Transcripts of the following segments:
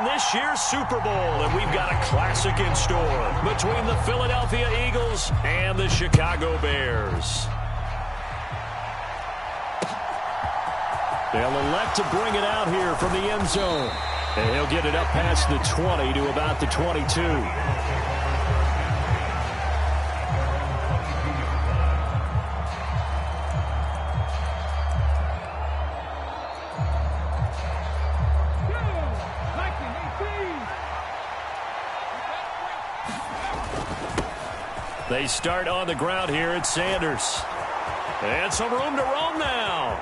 This year's Super Bowl, and we've got a classic in store between the Philadelphia Eagles and the Chicago Bears. They'll elect to bring it out here from the end zone. And he'll get it up past the 20 to about the 22. They start on the ground here at Sanders. And some room to roam now.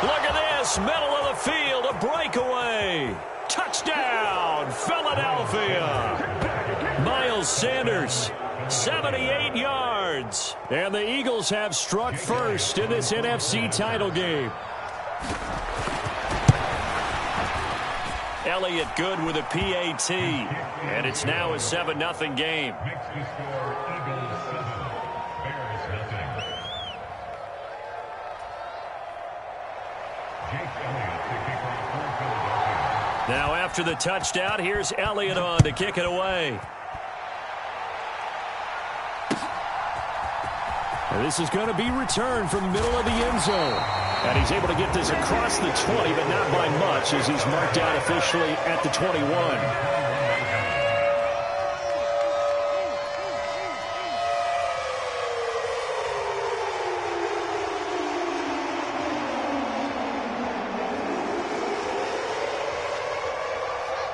Look at this, middle of the field, a breakaway. Touchdown, Philadelphia. Miles Sanders, 78 yards. And the Eagles have struck first in this NFC title game. Elliott good with a PAT. And it's now a 7-0 game. Now after the touchdown, here's Elliott on to kick it away. And this is going to be returned from the middle of the end zone. And he's able to get this across the 20, but not by much, as he's marked out officially at the 21.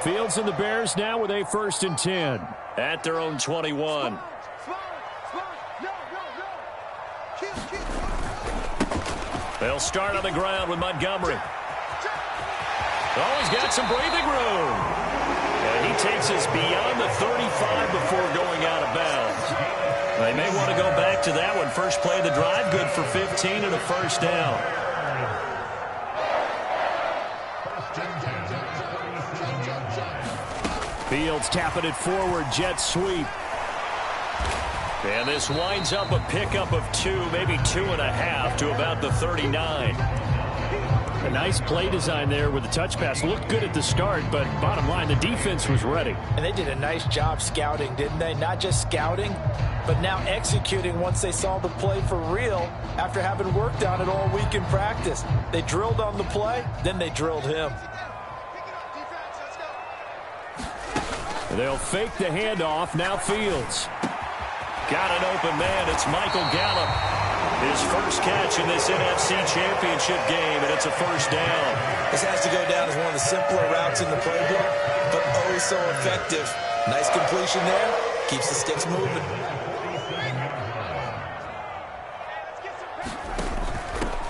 Fields and the Bears now with a 1st and 10 at their own 21. They'll start on the ground with Montgomery. Oh, he's got some breathing room. And he takes us beyond the 35 before going out of bounds. They may want to go back to that one. First play of the drive, good for 15 and a 1st down. Fields tapping it forward, jet sweep. And this winds up a pickup of 2, maybe 2.5 to about the 39. A nice play design there with the touch pass. Looked good at the start, but bottom line, the defense was ready. And they did a nice job scouting, didn't they? Not just scouting, but now executing once they saw the play for real after having worked on it all week in practice. They drilled on the play, then they drilled him. They'll fake the handoff. Now Fields. Got an open man. It's Michael Gallup. His first catch in this NFC Championship game, and it's a 1st down. This has to go down as one of the simpler routes in the playbook, but oh so effective. Nice completion there. Keeps the sticks moving.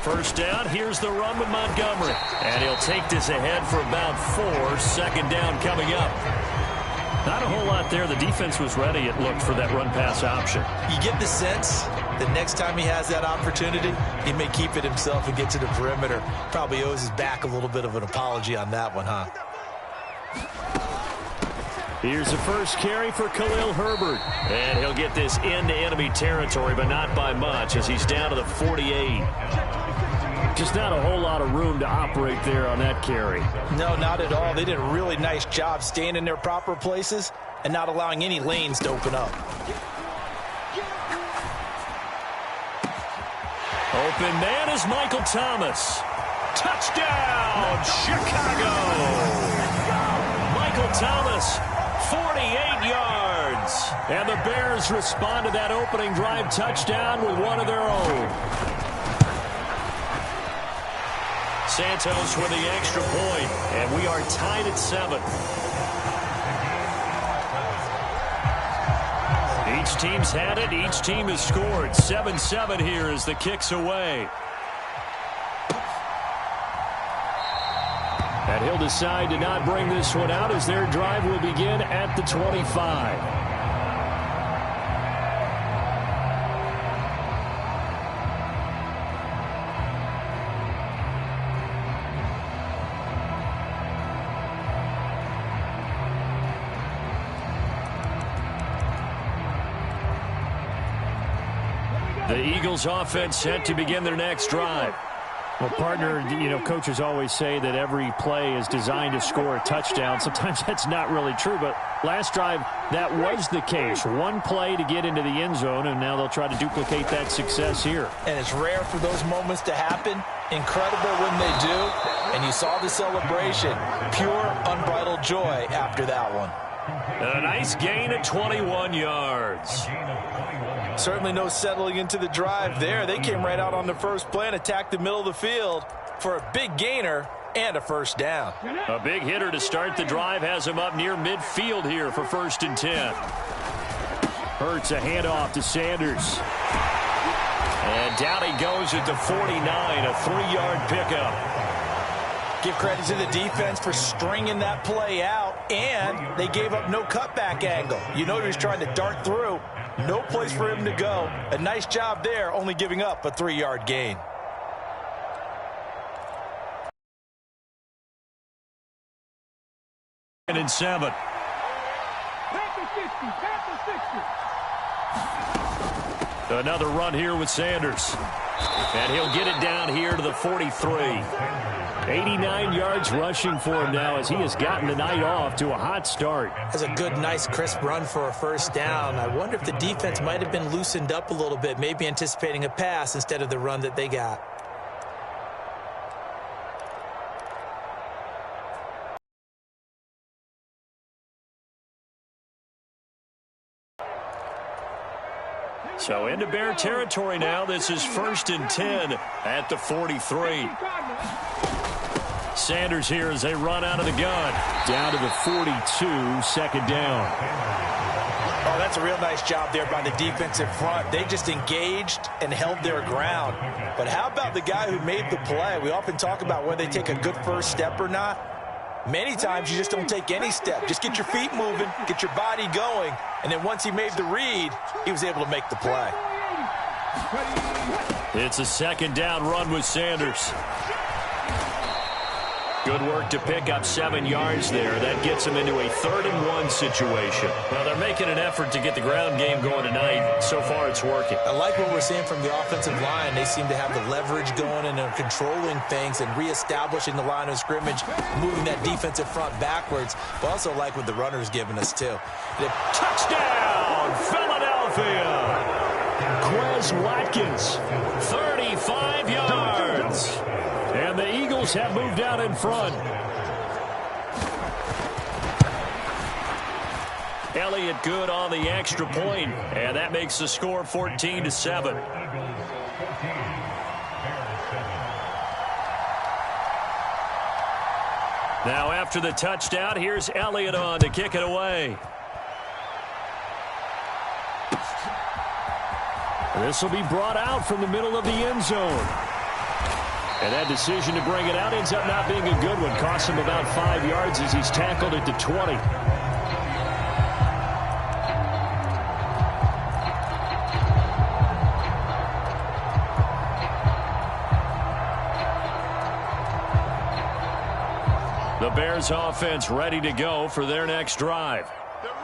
First down. Here's the run with Montgomery. And he'll take this ahead for about 4. 2nd down coming up. Not a whole lot there. The defense was ready, it looked, for that run-pass option. You get the sense that next time he has that opportunity, he may keep it himself and get to the perimeter. Probably owes his back a little bit of an apology on that one, huh? Here's the first carry for Khalil Herbert. And he'll get this into enemy territory, but not by much, as he's down to the 48. Just not a whole lot of room to operate there on that carry. No, not at all. They did a really nice job staying in their proper places and not allowing any lanes to open up. Open man is Michael Thomas. Touchdown, Chicago! Michael Thomas, 48 yards. And the Bears respond to that opening drive touchdown with one of their own. Santos with the extra point, and we are tied at 7. Each team's had it. Each team has scored. 7-7 here as the kick's away. And he'll decide to not bring this one out as their drive will begin at the 25. The Eagles offense set to begin their next drive. Well, partner, coaches always say that every play is designed to score a touchdown. Sometimes that's not really true, but last drive, that was the case. One play to get into the end zone, and now they'll try to duplicate that success here. And it's rare for those moments to happen. Incredible when they do. And you saw the celebration. Pure, unbridled joy after that one. A nice gain of 21 yards. Certainly no settling into the drive there. They came right out on the first play and attacked the middle of the field for a big gainer and a first down. A big hitter to start the drive has him up near midfield here for 1st and 10. Hurts a handoff to Sanders. And down he goes at the 49, a 3-yard pickup. Give credit to the defense for stringing that play out, and they gave up no cutback angle. You know he was trying to dart through. No place for him to go. A nice job there, only giving up a 3-yard gain. And 7. Another run here with Sanders. And he'll get it down here to the 43. 89 yards rushing for him now as he has gotten the night off to a hot start. That's a good, nice, crisp run for a first down. I wonder if the defense might have been loosened up a little bit, maybe anticipating a pass instead of the run that they got. So into Bear territory now. This is 1st and 10 at the 43. Sanders here as they run out of the gun. Down to the 42, 2nd down. Oh, that's a real nice job there by the defensive front. They just engaged and held their ground. But how about the guy who made the play? We often talk about whether they take a good first step or not. Many times you just don't take any step. Just get your feet moving, get your body going, and then once he made the read, he was able to make the play. It's a 2nd down run with Sanders. Good work to pick up 7 yards there. That gets them into a 3rd and 1 situation. Well, they're making an effort to get the ground game going tonight. So far, it's working. I like what we're seeing from the offensive line. They seem to have the leverage going and are controlling things and reestablishing the line of scrimmage, moving that defensive front backwards. But also like what the runner's giving us, too. Touchdown, Philadelphia! Quez Watkins, 35 yards. And the Eagles have moved out in front. Elliott good on the extra point, and that makes the score 14-7. Now after the touchdown, here's Elliott on to kick it away. This will be brought out from the middle of the end zone. And that decision to bring it out ends up not being a good one. Costs him about 5 yards as he's tackled at the 20. The Bears offense ready to go for their next drive.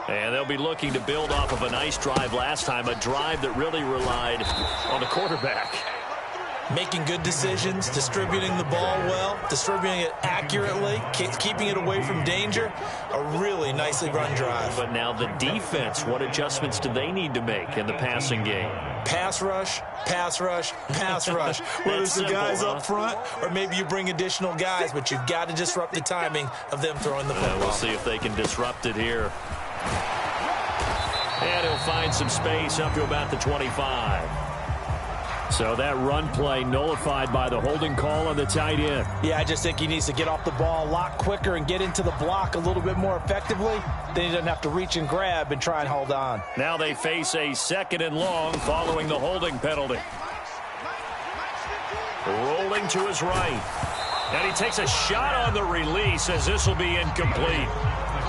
And they'll be looking to build off of a nice drive last time, a drive that really relied on the quarterback. Making good decisions, distributing the ball well, distributing it accurately, keeping it away from danger. A really nicely run drive. But now the defense, what adjustments do they need to make in the passing game? Pass rush, pass rush, pass rush. Whether it's the guys up front or maybe you bring additional guys, but you've got to disrupt the timing of them throwing the football. We'll see if they can disrupt it here. And he'll find some space up to about the 25. So that run play nullified by the holding call on the tight end. Yeah, I just think he needs to get off the ball a lot quicker and get into the block a little bit more effectively. Then he doesn't have to reach and grab and try and hold on. Now they face a 2nd and long following the holding penalty. Rolling to his right. And he takes a shot on the release as this will be incomplete.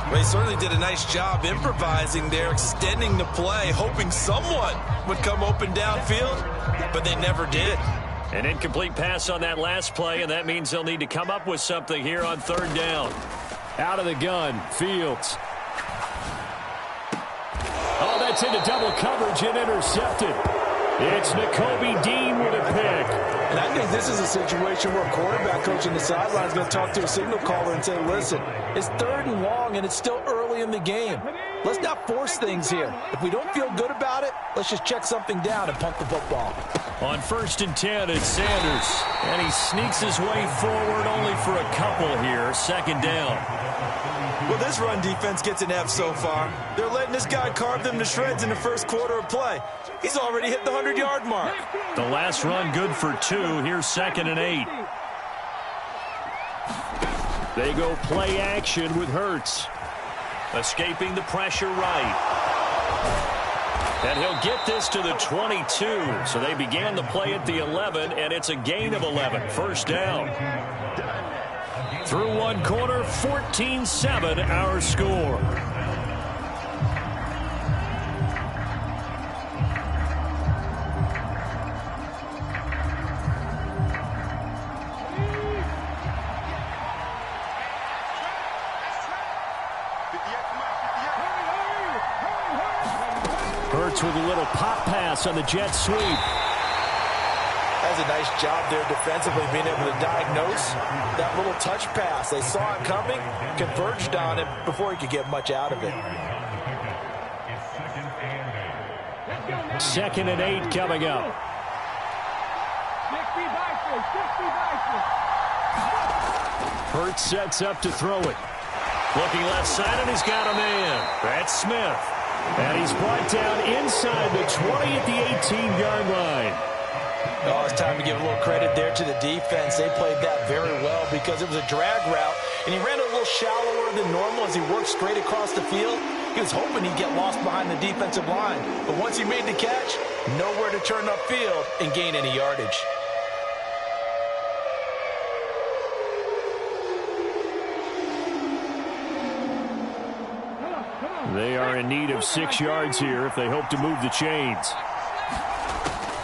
Well, he certainly did a nice job improvising there, extending the play, hoping someone would come open downfield, but they never did. An incomplete pass on that last play, and that means they'll need to come up with something here on 3rd down. Out of the gun, Fields. Oh, that's into double coverage and intercepted. It's Nakobe Dean with a pick. And I think this is a situation where a quarterback coach in the sideline is going to talk to a signal caller and say, listen, it's 3rd and long and it's still early in the game. Let's not force things here. If we don't feel good about it, let's just check something down and punt the football. On 1st and 10, it's Sanders. And he sneaks his way forward only for a couple here. 2nd down. Well, this run defense gets an F so far. They're letting this guy carve them to shreds in the first quarter of play. He's already hit the 100-yard mark. The last run good for 2. Here's 2nd and 8. They go play action with Hurts. Escaping the pressure right. And he'll get this to the 22. So they began the play at the 11, and it's a gain of 11. 1st down. Through one quarter, 14-7 our score. Hurts with a little pop pass on the jet sweep. That's a nice job there defensively, being able to diagnose that little touch pass. They saw it coming, converged on it before he could get much out of it. 2nd and 8 coming up. Hurts sets up to throw it. Looking left side, and he's got a man. That's Smith. And he's brought down inside the 20 at the 18-yard line. Oh, it's time to give a little credit there to the defense. They played that very well because it was a drag route, and he ran a little shallower than normal as he worked straight across the field. He was hoping he'd get lost behind the defensive line. But once he made the catch, nowhere to turn upfield and gain any yardage. They are in need of 6 yards here if they hope to move the chains.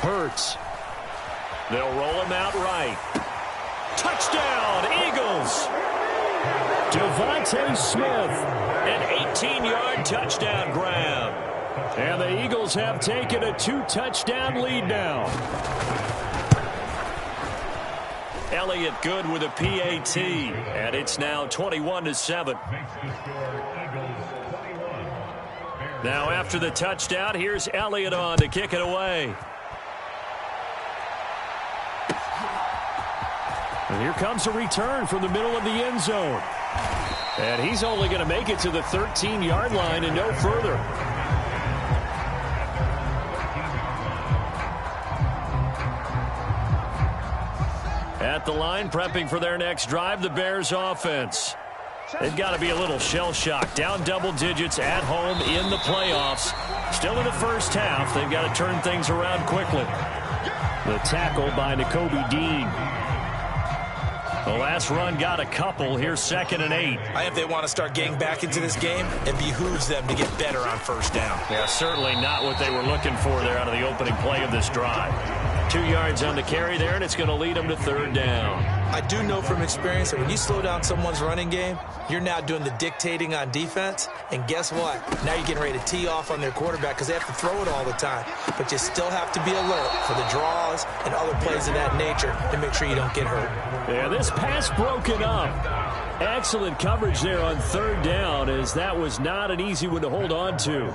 Hurts. They'll roll him out right. Touchdown, Eagles! Devontae Smith, an 18-yard touchdown grab. And the Eagles have taken a 2-touchdown lead now. Elliott good with a PAT, and it's now 21-7. Now after the touchdown, here's Elliott on to kick it away. And here comes a return from the middle of the end zone. And he's only going to make it to the 13-yard line and no further. At the line, prepping for their next drive, the Bears offense. They've got to be a little shell-shocked. Down double digits at home in the playoffs. Still in the first half. They've got to turn things around quickly. The tackle by Nakobe Dean. The last run got a couple. Here's 2nd and 8. I think they want to start getting back into this game. It behooves them to get better on 1st down. Yeah, certainly not what they were looking for there out of the opening play of this drive. 2 yards on the carry there, and it's going to lead them to 3rd down. I do know from experience that when you slow down someone's running game, you're now doing the dictating on defense. And guess what? Now you're getting ready to tee off on their quarterback because they have to throw it all the time. But you still have to be alert for the draws and other plays of that nature to make sure you don't get hurt. Yeah, this pass broken up. Excellent coverage there on 3rd down, as that was not an easy one to hold on to.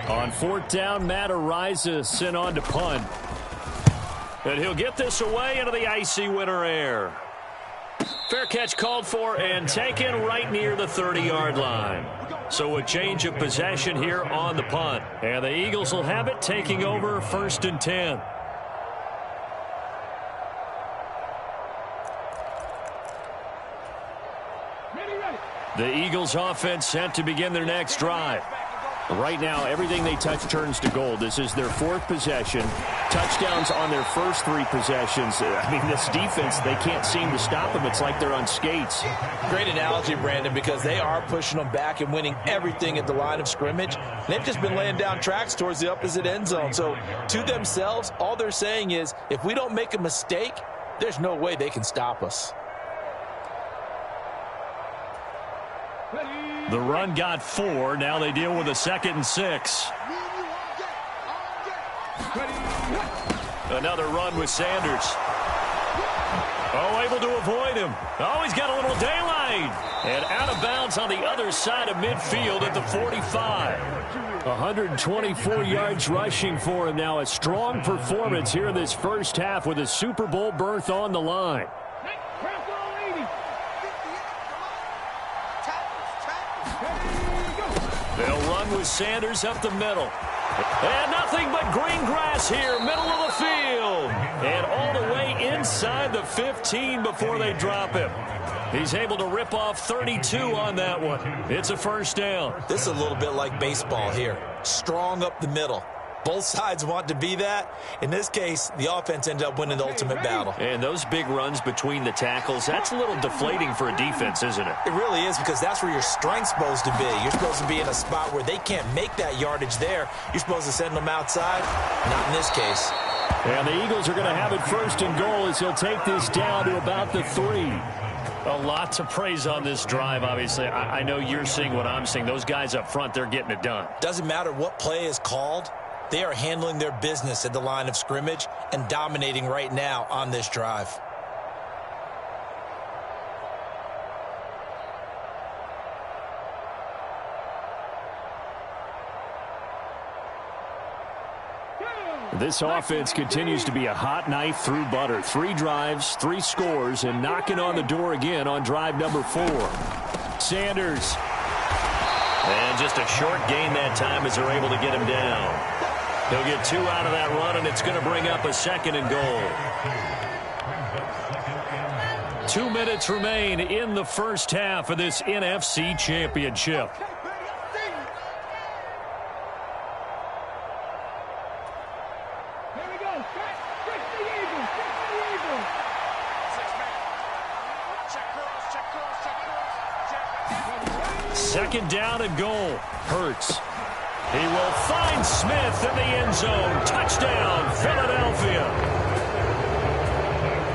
On 4th down, Matt Araiza sent on to punt. And he'll get this away into the icy winter air. Fair catch called for and taken right near the 30-yard line. So a change of possession here on the punt. And the Eagles will have it, taking over 1st and 10. The Eagles offense set to begin their next drive. Right now, everything they touch turns to gold. This is their 4th possession. Touchdowns on their first 3 possessions. I mean, this defense, they can't seem to stop them. It's like they're on skates. Great analogy, Brandon, because they are pushing them back and winning everything at the line of scrimmage. They've just been laying down tracks towards the opposite end zone. So to themselves, all they're saying is, if we don't make a mistake, there's no way they can stop us. The run got 4. Now they deal with a 2nd and 6. Another run with Sanders. Oh, able to avoid him. Oh, he's got a little daylight. And out of bounds on the other side of midfield at the 45. 124 yards rushing for him now. A strong performance here in this first half with a Super Bowl berth on the line. They'll run with Sanders up the middle. And nothing but green grass here, middle of the field. And all the way inside the 15 before they drop him. He's able to rip off 32 on that one. It's a first down. This is a little bit like baseball here. Strong up the middle. Both sides want to be that. In this case, the offense ended up winning the ultimate battle. And those big runs between the tackles, that's a little deflating for a defense, isn't it? It really is, because that's where your strength's supposed to be. You're supposed to be in a spot where they can't make that yardage there. You're supposed to send them outside. Not in this case. And the Eagles are going to have it first and goal as he'll take this down to about the 3. A lot to praise on this drive, obviously. I know you're seeing what I'm seeing. Those guys up front, they're getting it done. Doesn't matter what play is called. They are handling their business at the line of scrimmage and dominating right now on this drive. This offense continues to be a hot knife through butter. 3 drives, 3 scores, and knocking on the door again on drive number 4. Sanders. And just a short gain that time as they're able to get him down. He'll get 2 out of that run, and it's going to bring up a second and goal. 2 minutes remain in the first half of this NFC Championship. Second down and goal. Hurts. He will find Smith in the end zone. Touchdown, Philadelphia.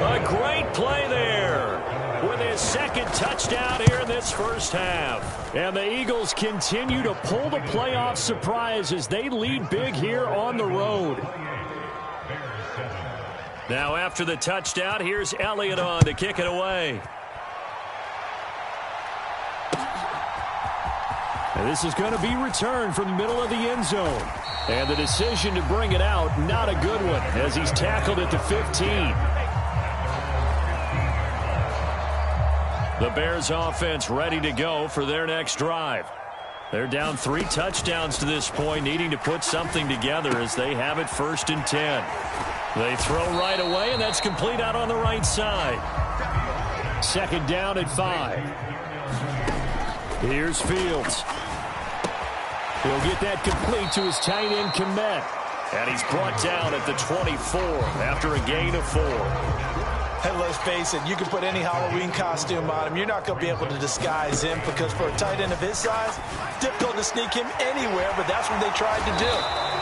A great play there with his second touchdown here in this first half. And the Eagles continue to pull the playoff surprise as they lead big here on the road. Now after the touchdown, here's Elliott on to kick it away. And this is going to be returned from the middle of the end zone. And the decision to bring it out, not a good one, as he's tackled at the 15. The Bears offense ready to go for their next drive. They're down 3 touchdowns to this point, needing to put something together as they have it first and 10. They throw right away, and that's complete out on the right side. Second down at 5. Here's Fields. He'll get that complete to his tight end, Kmet. And he's brought down at the 24 after a gain of 4. Hey, let's face it, you can put any Halloween costume on him. You're not going to be able to disguise him, because for a tight end of his size, it's difficult to sneak him anywhere, but that's what they tried to do.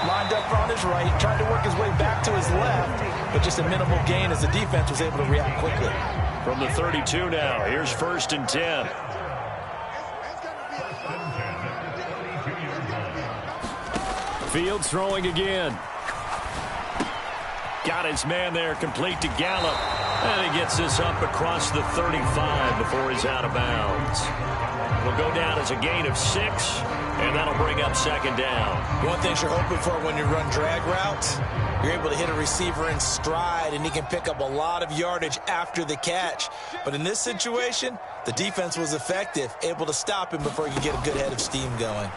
Lined up on his right, tried to work his way back to his left, but just a minimal gain as the defense was able to react quickly. From the 32 now, here's first and 10. Fields throwing again. Got his man there, complete to Gallup. And he gets this up across the 35 before he's out of bounds. Will go down as a gain of 6, and that'll bring up second down. One thing you're hoping for when you run drag routes, you're able to hit a receiver in stride, and he can pick up a lot of yardage after the catch. But in this situation, the defense was effective, able to stop him before he could get a good head of steam going.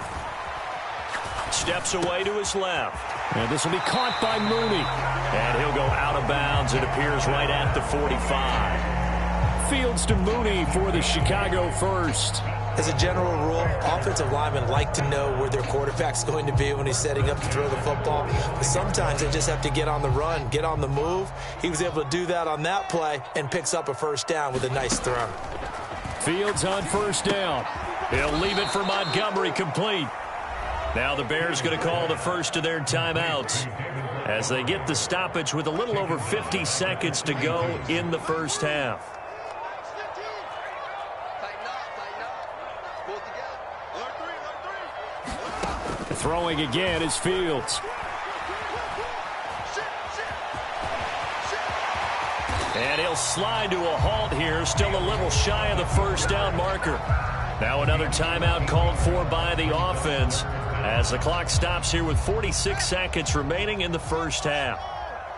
Steps away to his left. And this will be caught by Mooney. And he'll go out of bounds. It appears right at the 45. Fields to Mooney for the Chicago first. As a general rule, offensive linemen like to know where their quarterback's going to be when he's setting up to throw the football. But sometimes they just have to get on the run, get on the move. He was able to do that on that play and picks up a first down with a nice throw. Fields on first down. He'll leave it for Montgomery, complete. Now the Bears going to call the first of their timeouts as they get the stoppage with a little over 50 seconds to go in the first half. Throwing again is Fields. And he'll slide to a halt here, still a little shy of the first down marker. Now another timeout called for by the offense as the clock stops here with 46 seconds remaining in the first half.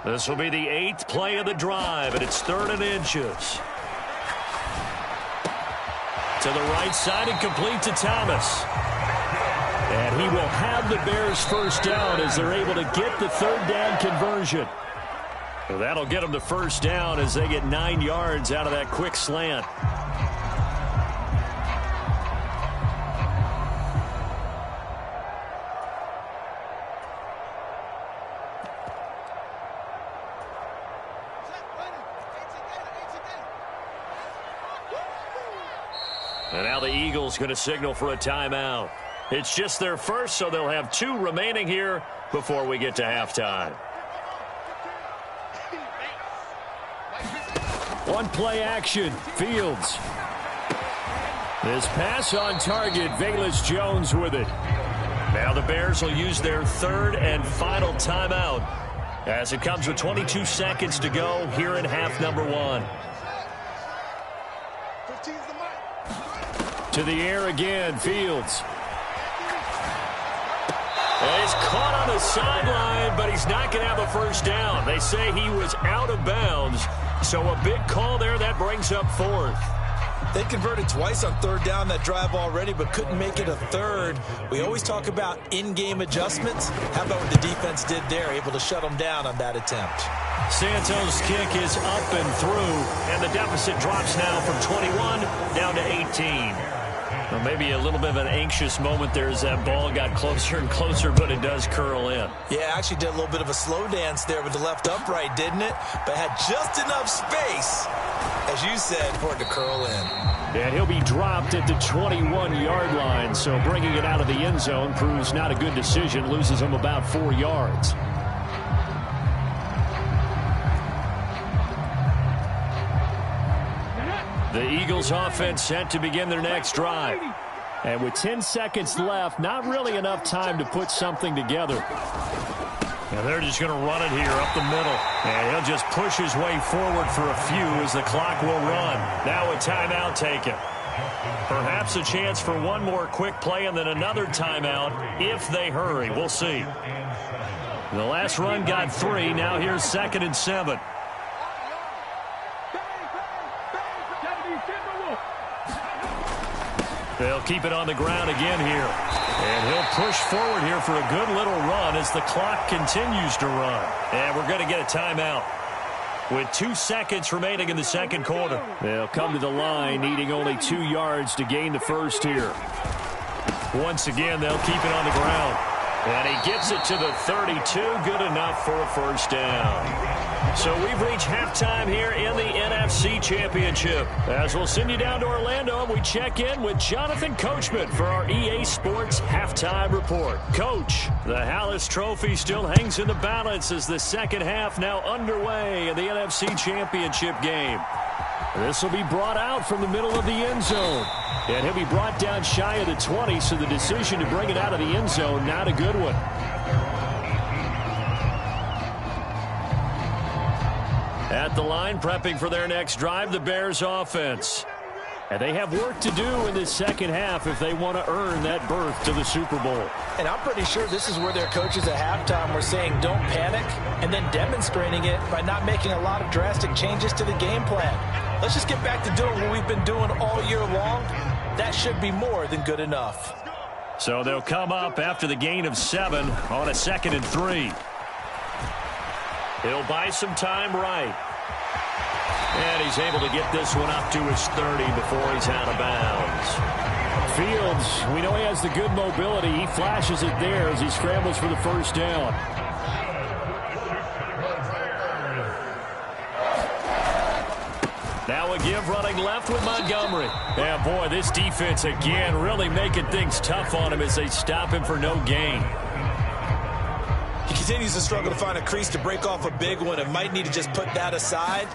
This will be the 8th play of the drive, and it's 3rd and inches. To the right side and complete to Thomas. And he will have the Bears first down as they're able to get the 3rd down conversion. So that'll get them to first down as they get 9 yards out of that quick slant. And now the Eagles going to signal for a timeout. It's just their first, so they'll have 2 remaining here before we get to halftime. One play action. Fields. This pass on target. Velus Jones with it. Now the Bears will use their 3rd and final timeout as it comes with 22 seconds to go here in half number 1. To the air again. Fields. And he's caught on the sideline, but he's not going to have a first down. They say he was out of bounds. So a big call there that brings up 4th. They converted twice on 3rd down that drive already, but couldn't make it a 3rd. We always talk about in-game adjustments. How about what the defense did there, able to shut them down on that attempt? Santos' kick is up and through, and the deficit drops now from 21 down to 18. Well, maybe a little bit of an anxious moment there as that ball got closer and closer, but it does curl in. Yeah, actually did a little bit of a slow dance there with the left upright, didn't it? But had just enough space, as you said, for it to curl in. And he'll be dropped at the 21-yard line, so bringing it out of the end zone proves not a good decision, loses him about 4 yards. The Eagles offense set to begin their next drive. And with 10 seconds left, not really enough time to put something together. And they're just going to run it here up the middle. And he'll just push his way forward for a few as the clock will run. Now a timeout taken. Perhaps a chance for one more quick play and then another timeout if they hurry. We'll see. The last run got 3. Now here's 2nd and 7. They'll keep it on the ground again here. And he'll push forward here for a good little run as the clock continues to run. And we're going to get a timeout with 2 seconds remaining in the second quarter. They'll come to the line needing only 2 yards to gain the first here. Once again, they'll keep it on the ground. And he gets it to the 32. Good enough for a first down. So we've reached halftime here in the NFC Championship. As we'll send you down to Orlando, we check in with Jonathan Coachman for our EA Sports Halftime Report. Coach, the Hallis Trophy still hangs in the balance as the second half now underway in the NFC Championship game. This will be brought out from the middle of the end zone. And he'll be brought down shy of the 20, so the decision to bring it out of the end zone, not a good one. At the line, prepping for their next drive, the Bears offense. And they have work to do in this second half if they want to earn that berth to the Super Bowl. And I'm pretty sure this is where their coaches at halftime were saying don't panic, and then demonstrating it by not making a lot of drastic changes to the game plan. Let's just get back to doing what we've been doing all year long. That should be more than good enough. So they'll come up after the gain of 7 on a 2nd and 3. He'll buy some time right. And he's able to get this one up to his 30 before he's out of bounds. Fields, we know he has the good mobility. He flashes it there as he scrambles for the first down. Now a give running left with Montgomery. Yeah, boy, this defense again really making things tough on him as they stop him for no gain. He continues to struggle to find a crease to break off a big one and might need to just put that aside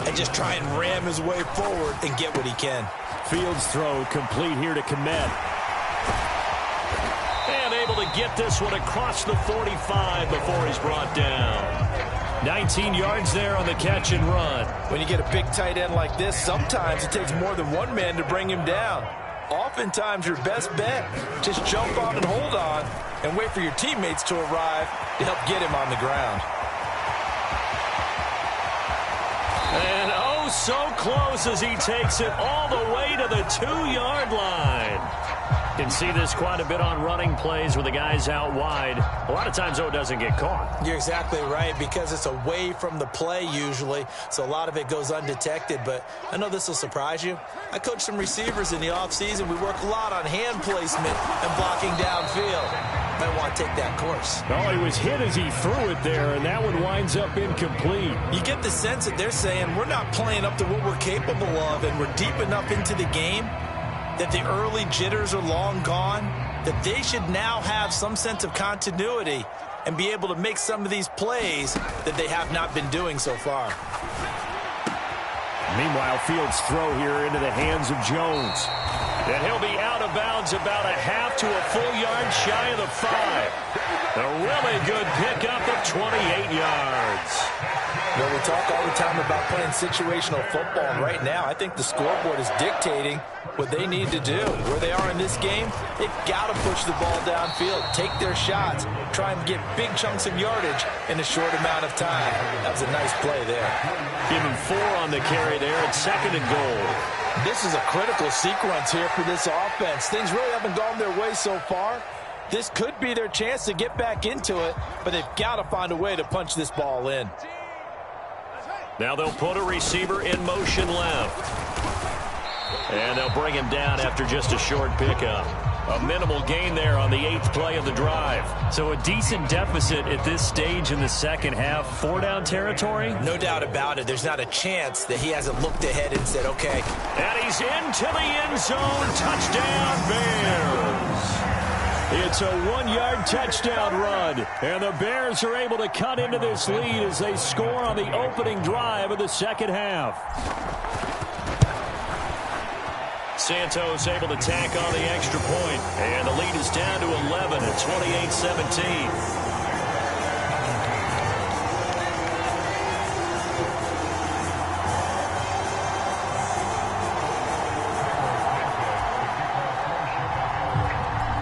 and just try and ram his way forward and get what he can. Fields throw complete here to Kmet. And able to get this one across the 45 before he's brought down. 19 yards there on the catch and run. When you get a big tight end like this, sometimes it takes more than one man to bring him down. Oftentimes, your best bet, just jump on and hold on and wait for your teammates to arrive to help get him on the ground. And oh, so close as he takes it all the way to the 2-yard line. Can see this quite a bit on running plays where the guy's out wide. A lot of times, though, it doesn't get caught. You're exactly right, because it's away from the play usually, so a lot of it goes undetected. But I know this will surprise you. I coach some receivers in the offseason. We work a lot on hand placement and blocking downfield. Might want to take that course. Oh, he was hit as he threw it there, and that one winds up incomplete. You get the sense that they're saying we're not playing up to what we're capable of, and we're deep enough into the game that the early jitters are long gone, that they should now have some sense of continuity and be able to make some of these plays that they have not been doing so far. Meanwhile, Fields' throw here into the hands of Jones. And he'll be out of bounds about a half to a full yard shy of the 5. A really good pickup of 28 yards. Well, we talk all the time about playing situational football, and right now I think the scoreboard is dictating what they need to do. Where they are in this game, they've got to push the ball downfield, take their shots, try and get big chunks of yardage in a short amount of time. That was a nice play there. Give him 4 on the carry there at 2nd and goal. This is a critical sequence here for this offense. Things really haven't gone their way so far. This could be their chance to get back into it, but they've got to find a way to punch this ball in. Now they'll put a receiver in motion left. And they'll bring him down after just a short pickup. A minimal gain there on the 8th play of the drive. So a decent deficit at this stage in the second half. 4-down territory? No doubt about it. There's not a chance that he hasn't looked ahead and said, okay. And he's into the end zone. Touchdown, Bears. It's a 1-yard touchdown run. And the Bears are able to cut into this lead as they score on the opening drive of the second half. Santos able to tack on the extra point, and the lead is down to 11 at 28-17.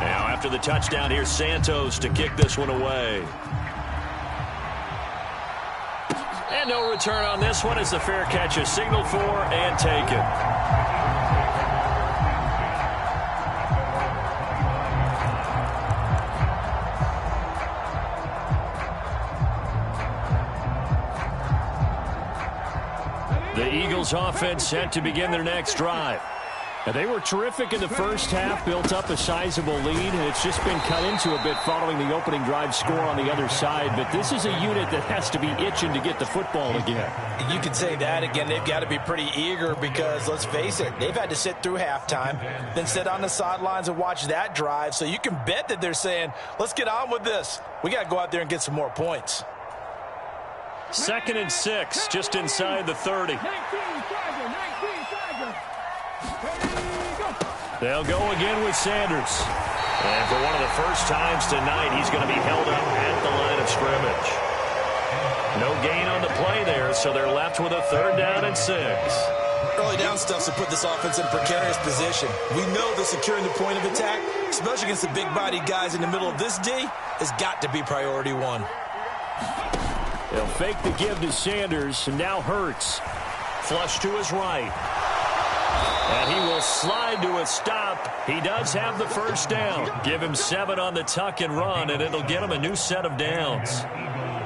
Now after the touchdown, here's Santos to kick this one away. And no return on this one as the fair catch is signaled for and taken. The Eagles offense set to begin their next drive. And they were terrific in the first half, built up a sizable lead, and it's just been cut into a bit following the opening drive score on the other side. But this is a unit that has to be itching to get the football again. You could say that again. They've got to be pretty eager because, let's face it, they've had to sit through halftime, then sit on the sidelines and watch that drive. So you can bet that they're saying, let's get on with this. We got to go out there and get some more points. 2nd and 6, just inside the 30. They'll go again with Sanders. And for one of the first times tonight, he's going to be held up at the line of scrimmage. No gain on the play there, so they're left with a 3rd down and 6. Early down stuff to put this offense in a precarious position. We know that securing the point of attack, especially against the big-bodied guys in the middle of this D, has got to be priority 1. They'll fake the give to Sanders, and now Hurts. Flush to his right. And he will slide to a stop. He does have the first down. Give him 7 on the tuck and run, and it'll get him a new set of downs.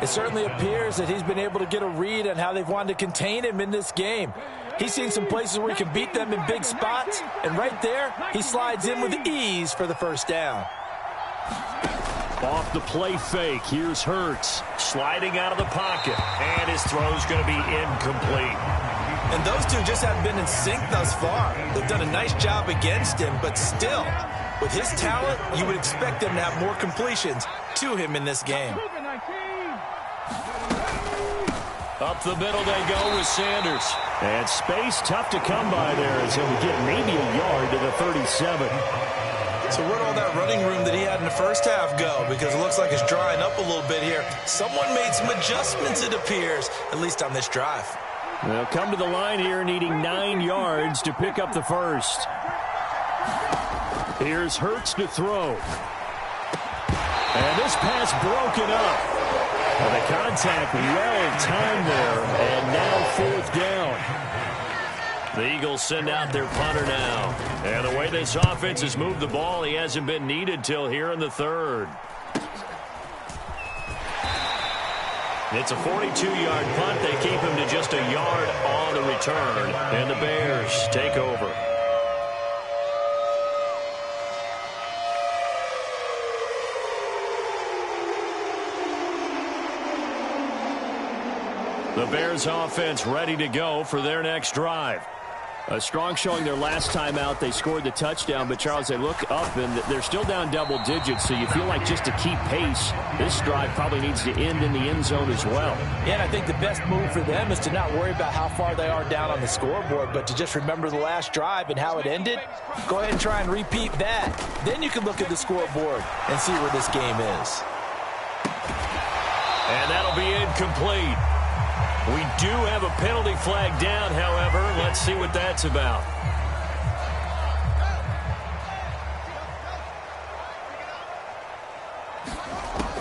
It certainly appears that he's been able to get a read on how they've wanted to contain him in this game. He's seen some places where he can beat them in big spots, and right there, he slides in with ease for the first down. Off the play fake, here's Hurts. Sliding out of the pocket, and his throw's going to be incomplete. And those two just haven't been in sync thus far. They've done a nice job against him, but still, with his talent, you would expect them to have more completions to him in this game. Up the middle they go with Sanders. And space tough to come by there as he'll get maybe a yard to the 37. So where'd all that running room that he had letting the first half go because it looks like it's drying up a little bit here. Someone made some adjustments, it appears, at least on this drive. They'll come to the line here needing 9 yards to pick up the first. Here's Hurts to throw. And this pass broken up. And the contact well timed there. And now 4th down. The Eagles send out their punter now. And the way this offense has moved the ball, he hasn't been needed till here in the 3rd. It's a 42-yard punt. They keep him to just a yard on the return. And the Bears take over. The Bears offense ready to go for their next drive. A strong showing their last time out. They scored the touchdown, but Charles, they look up and they're still down double digits, so you feel like just to keep pace, this drive probably needs to end in the end zone as well. Yeah, and I think the best move for them is to not worry about how far they are down on the scoreboard, but to just remember the last drive and how it ended. Go ahead and try and repeat that. Then you can look at the scoreboard and see where this game is. And that'll be incomplete. We do have a penalty flag down, however. Let's see what that's about.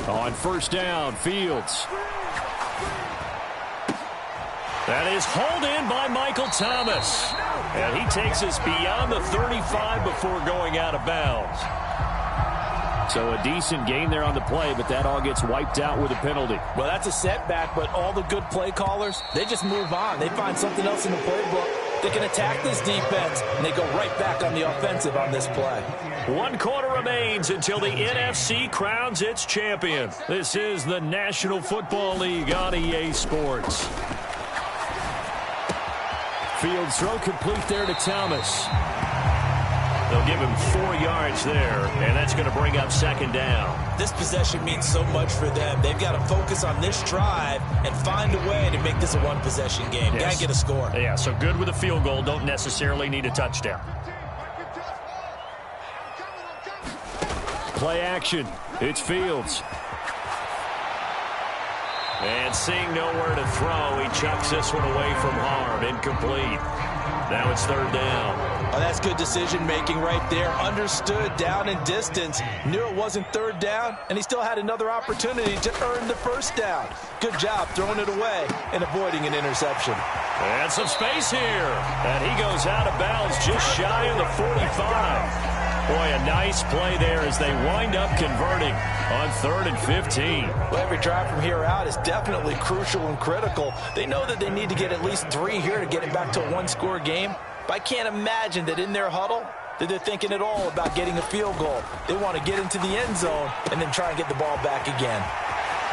On 1st down, Fields. That is hauled in by Michael Thomas. And he takes us beyond the 35 before going out of bounds. So a decent gain there on the play, but that all gets wiped out with a penalty. Well, that's a setback, but all the good play callers, they just move on. They find something else in the playbook. They can attack this defense, and they go right back on the offensive on this play. 1 quarter remains until the NFC crowns its champion. This is the National Football League on EA Sports. Fields throw complete there to Thomas. They'll give him 4 yards there, and that's going to bring up 2nd down. This possession means so much for them. They've got to focus on this drive and find a way to make this a one-possession game. Yes. Got to get a score. Yeah, so good with a field goal. Don't necessarily need a touchdown. Play action. It's Fields. And seeing nowhere to throw, he chucks this one away from harm. Incomplete. Now it's 3rd down. Oh, that's good decision-making right there. Understood down and distance. Knew it wasn't 3rd down, and he still had another opportunity to earn the 1st down. Good job throwing it away and avoiding an interception. And some space here. And he goes out of bounds just shy of the 45. Boy, a nice play there as they wind up converting on 3rd and 15. Well, every drive from here out is definitely crucial and critical. They know that they need to get at least 3 here to get it back to a 1-score game. But I can't imagine that in their huddle that they're thinking at all about getting a field goal. They want to get into the end zone and then try and get the ball back again.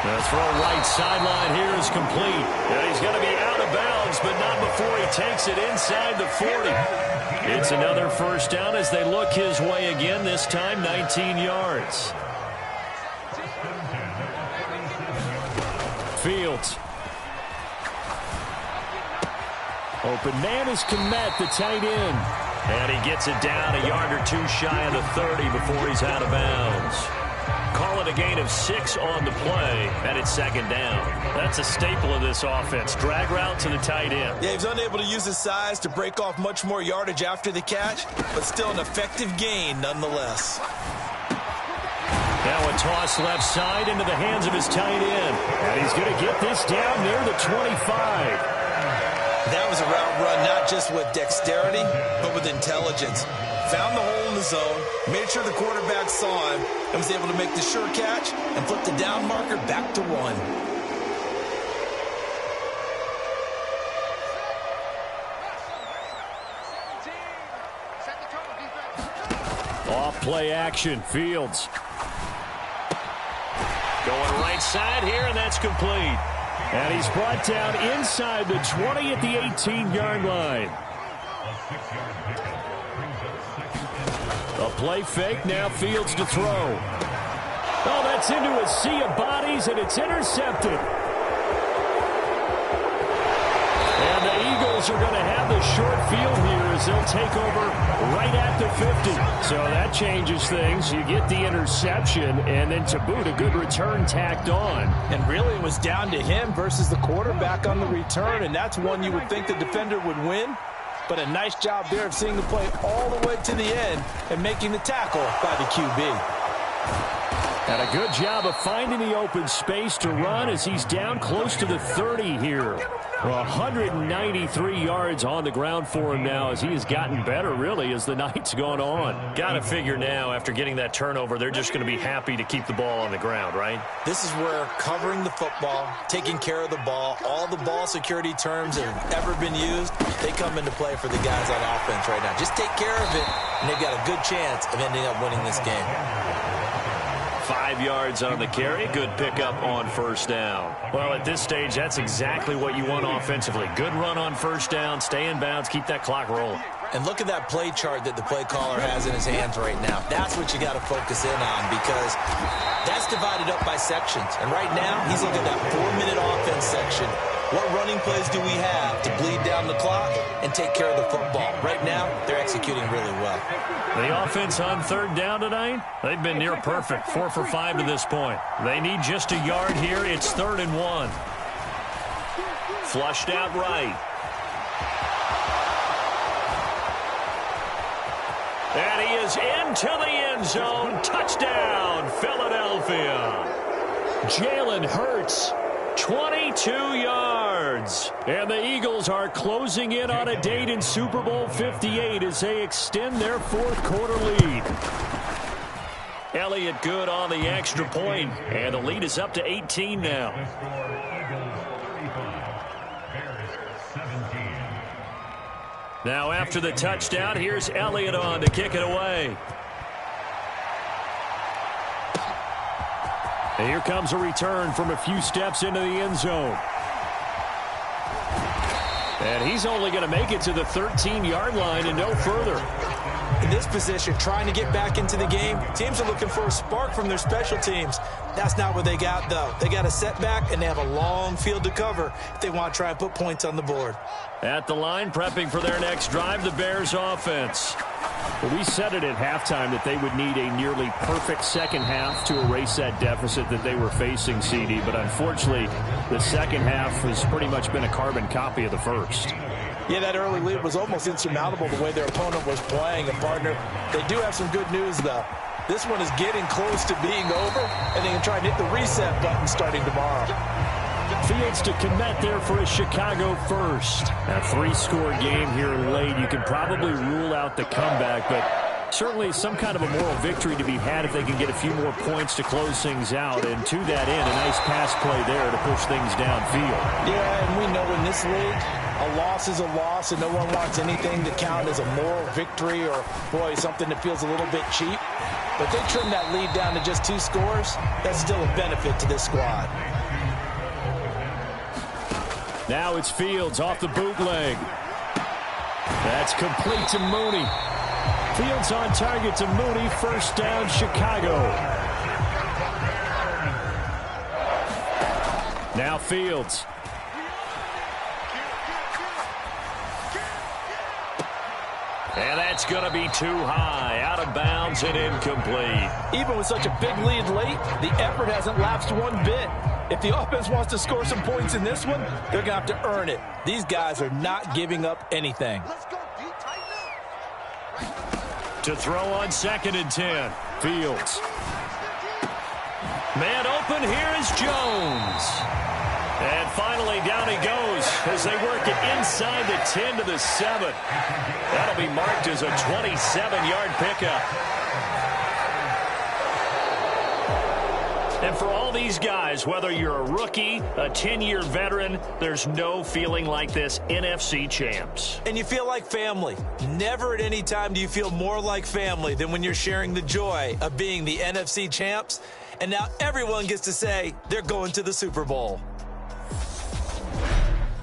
The throw right sideline here is complete. And he's going to be out of bounds, but not before he takes it inside the 40. It's another 1st down as they look his way again, this time 19 yards. Fields. Open man is Kmet, the tight end. And he gets it down a yard or 2 shy of the 30 before he's out of bounds. Call it a gain of 6 on the play, and it's 2nd down. That's a staple of this offense. Drag route to the tight end. Yeah, he's unable to use his size to break off much more yardage after the catch, but still an effective gain nonetheless. Now a toss left side into the hands of his tight end. And he's going to get this down near the 25. That was a route run not just with dexterity, but with intelligence. Found the hole in the zone, made sure the quarterback saw him, and was able to make the sure catch and flip the down marker back to 1. Off play action, Fields. Going right side here, and that's complete. And he's brought down inside the 20 at the 18-yard line. A play fake, now Fields to throw. Oh, that's into a sea of bodies, and it's intercepted. And the Eagles Eagles are going to have the short field here as they'll take over right at the 50. So that changes things. You get the interception, and then to boot, a good return tacked on. And really, it was down to him versus the quarterback on the return, and that's one you would think the defender would win. But a nice job there of seeing the play all the way to the end and making the tackle by the QB. And a good job of finding the open space to run as he's down close to the 30 here. 193 yards on the ground for him now as he has gotten better, really, as the night's gone on. Got to figure now, after getting that turnover, they're just going to be happy to keep the ball on the ground, right? This is where covering the football, taking care of the ball, all the ball security terms that have ever been used, they come into play for the guys on offense right now. Just take care of it, and they've got a good chance of ending up winning this game. 5 yards on the carry. Good pickup on first down. Well, at this stage, that's exactly what you want offensively. Good run on first down, stay in bounds, keep that clock rolling. And look at that play chart that the play caller has in his hands right now. That's what you got to focus in on because that's divided up by sections. And right now, he's looking at that 4-minute offense section. What running plays do we have to bleed down the clock and take care of the football? Right now, they're executing really well. The offense on third down tonight, they've been near perfect, 4 for 5 to this point. They need just a yard here. It's 3rd and 1. Flushed out right. And he is into the end zone. Touchdown, Philadelphia. Jalen Hurts, 22 yards. And the Eagles are closing in on a date in Super Bowl 58 as they extend their 4th quarter lead. Elliott good on the extra point, and the lead is up to 18 now. Now after the touchdown, here's Elliott on to kick it away. And here comes a return from a few steps into the end zone. And he's only going to make it to the 13-yard line and no further. In this position, trying to get back into the game, teams are looking for a spark from their special teams. That's not what they got, though. They got a setback, and they have a long field to cover if they want to try and put points on the board. At the line, prepping for their next drive, the Bears offense. Well, we said it at halftime that they would need a nearly perfect second half to erase that deficit that they were facing, CD. But unfortunately, the second half has pretty much been a carbon copy of the first. Yeah, that early lead was almost insurmountable the way their opponent was playing. And, partner, they do have some good news, though. This one is getting close to being over, and they can try and hit the reset button starting tomorrow. Fields to commit there for a Chicago first. A 3-score game here late. You can probably rule out the comeback, but certainly some kind of a moral victory to be had if they can get a few more points to close things out. And to that end, a nice pass play there to push things downfield. Yeah, and we know in this league, a loss is a loss, and no one wants anything to count as a moral victory or, boy, something that feels a little bit cheap. But they trim that lead down to just 2 scores. That's still a benefit to this squad. Now it's Fields off the bootleg. That's complete to Mooney. Fields on target to Mooney. First down, Chicago. Now Fields. And that's going to be too high. Out of bounds and incomplete. Even with such a big lead late, the effort hasn't lapsed one bit. If the offense wants to score some points in this one, they're going to have to earn it. These guys are not giving up anything. To throw on 2nd and 10. Fields. Man open, here is Jones. And finally down he goes as they work it inside the 10 to the 7. That'll be marked as a 27-yard pickup. And for all these guys, whether you're a rookie, a 10-year veteran, there's no feeling like this NFC champs. And you feel like family. Never at any time do you feel more like family than when you're sharing the joy of being the NFC champs. And now everyone gets to say they're going to the Super Bowl.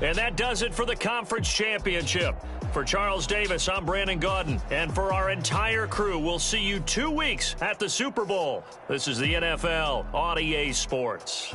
And that does it for the conference championship. For Charles Davis, I'm Brandon Gaudin. And for our entire crew, we'll see you 2 weeks at the Super Bowl. This is the NFL on EA Sports.